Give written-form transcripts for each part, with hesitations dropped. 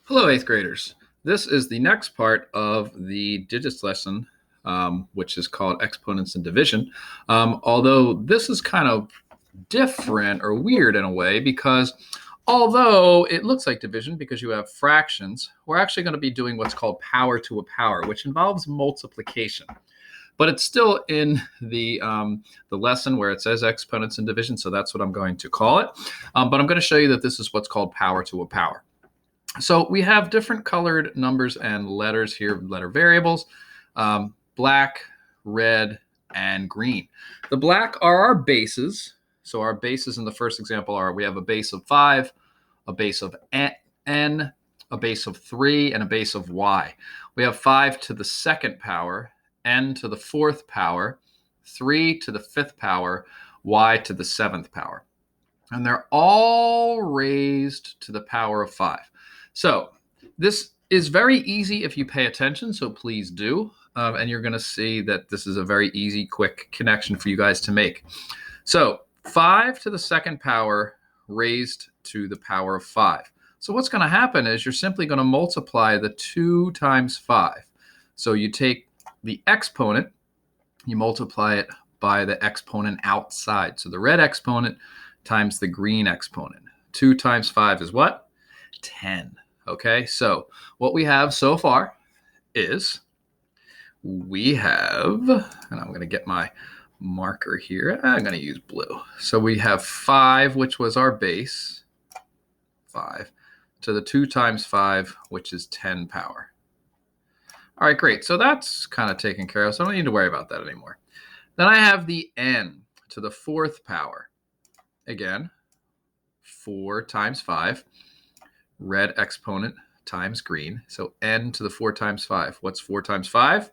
Hello, eighth graders. This is the next part of the digits lesson, which is called exponents and division. Although this is kind of different or weird in a way because although it looks like division because you have fractions, we're actually going to be doing what's called power to a power, which involves multiplication. But it's still in the lesson where it says exponents and division, so that's what I'm going to call it. But I'm going to show you that this is what's called power to a power. So we have different colored numbers and letters here, letter variables, black, red, and green. The black are our bases. So our bases in the first example are we have a base of 5, a base of n, a base of 3, and a base of y. We have 5 to the second power, n to the fourth power, 3 to the fifth power, y to the seventh power. And they're all raised to the power of 5. So this is very easy if you pay attention, so please do. And you're going to see that this is a very easy, quick connection for you guys to make. So 5 to the second power raised to the power of 5. So what's going to happen is you're simply going to multiply the 2 times 5. So you take the exponent, you multiply it by the exponent outside. So the red exponent times the green exponent. 2 times 5 is what? 10. Okay, so what we have so far is we have, and I'm going to get my marker here. I'm going to use blue. So we have 5, which was our base, 5, to the 2 times 5, which is 10 power. All right, great. So that's kind of taken care of, so I don't need to worry about that anymore. Then I have the n to the fourth power. Again, 4 times 5. Red exponent times green. So n to the 4 times 5. What's 4 times 5?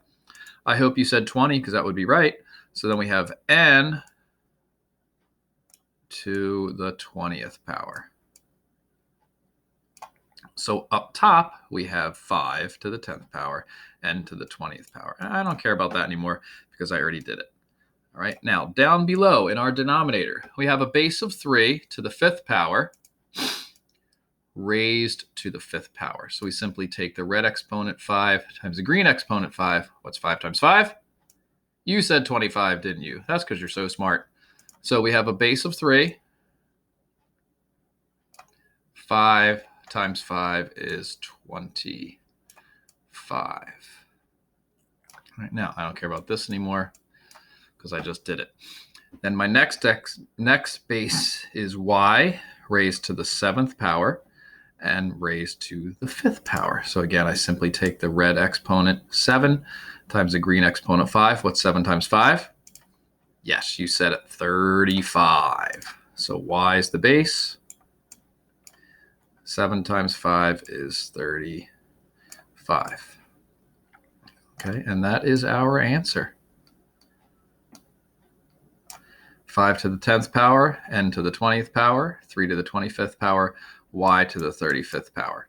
I hope you said 20 because that would be right. So then we have n to the 20th power. So up top, we have 5 to the 10th power, n to the 20th power. I don't care about that anymore because I already did it. All right, now down below in our denominator, we have a base of 3 to the 5th power raised to the 5th power. So we simply take the red exponent 5 times the green exponent 5. What's 5 times 5? You said 25, didn't you? That's because you're so smart. So we have a base of 3. 5 times 5 is 25. All right, now I don't care about this anymore because I just did it. Then my next base is y raised to the 7th power and raised to the 5th power. So again, I simply take the red exponent 7 times the green exponent 5. What's 7 times 5? Yes, you said it, 35. So y is the base. 7 times 5 is 35. Okay, and that is our answer. 5 to the 10th power, n to the 20th power, 3 to the 25th power, y to the 35th power.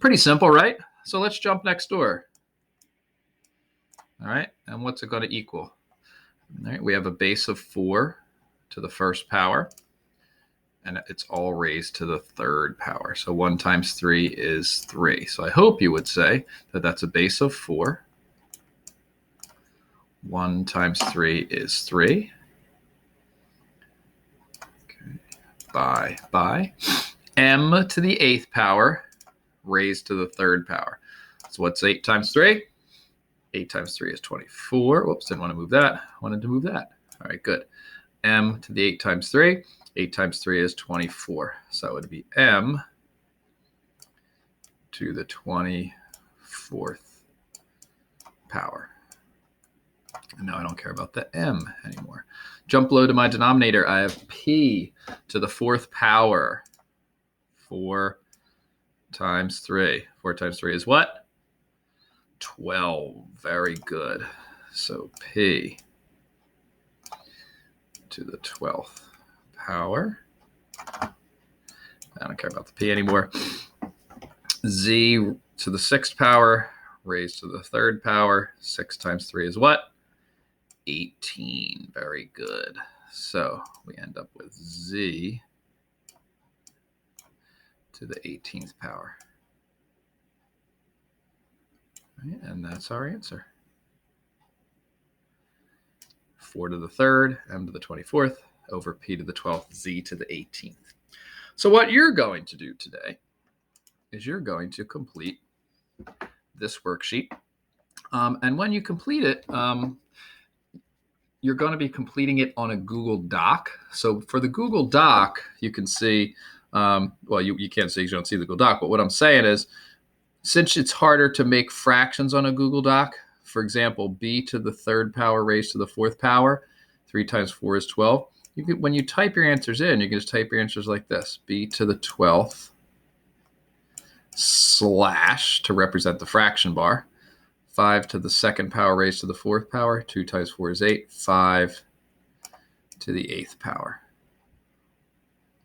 Pretty simple, right? So let's jump next door. All right, and what's it going to equal? All right, we have a base of 4 to the first power, and it's all raised to the 3rd power. So 1 times 3 is 3. So I hope you would say that that's a base of 4. 1 times 3 is 3. By m to the 8th power raised to the 3rd power. So what's 8 times 3? 8 times 3 is 24. Whoops, didn't want to move that. Wanted to move that. All right, good. M to the 8 times 3. 8 times 3 is 24. So it would be m to the 24th power. And now I don't care about the m anymore. Jump low to my denominator. I have p to the 4th power. 4 times 3. 4 times 3 is what? 12. Very good. So p to the 12th power. I don't care about the p anymore. Z to the 6th power raised to the 3rd power. 6 times 3 is what? 18. Very good. So we end up with z to the 18th power. Right? And that's our answer. 4 to the 3rd, m to the 24th, over p to the 12th, z to the 18th. So what you're going to do today is you're going to complete this worksheet. And when you complete it, you're going to be completing it on a Google Doc. So for the Google Doc, you can see, well, you can't see because you don't see the Google Doc, but what I'm saying is, since it's harder to make fractions on a Google Doc, for example, b to the 3rd power raised to the 4th power, 3 times 4 is 12. When you type your answers in, you can just type your answers like this: b to the 12th slash, to represent the fraction bar, 5 to the 2nd power raised to the 4th power, 2 times 4 is 8, 5 to the 8th power.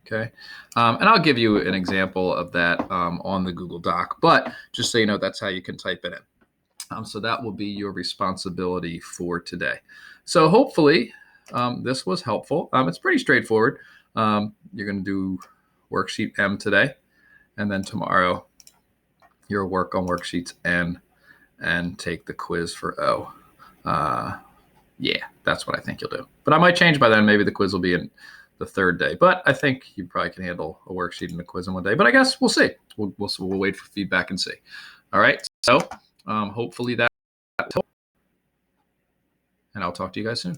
Okay, and I'll give you an example of that on the Google Doc, but just so you know, that's how you can type it in. So that will be your responsibility for today. So hopefully this was helpful. It's pretty straightforward. You're going to do worksheet M today, and then tomorrow you'll work on worksheets N and take the quiz for O. Yeah, that's what I think you'll do. But I might change by then. Maybe the quiz will be in the 3rd day. But I think you probably can handle a worksheet and a quiz in one day. But I guess we'll see. We'll wait for feedback and see. All right. So hopefully that, and I'll talk to you guys soon.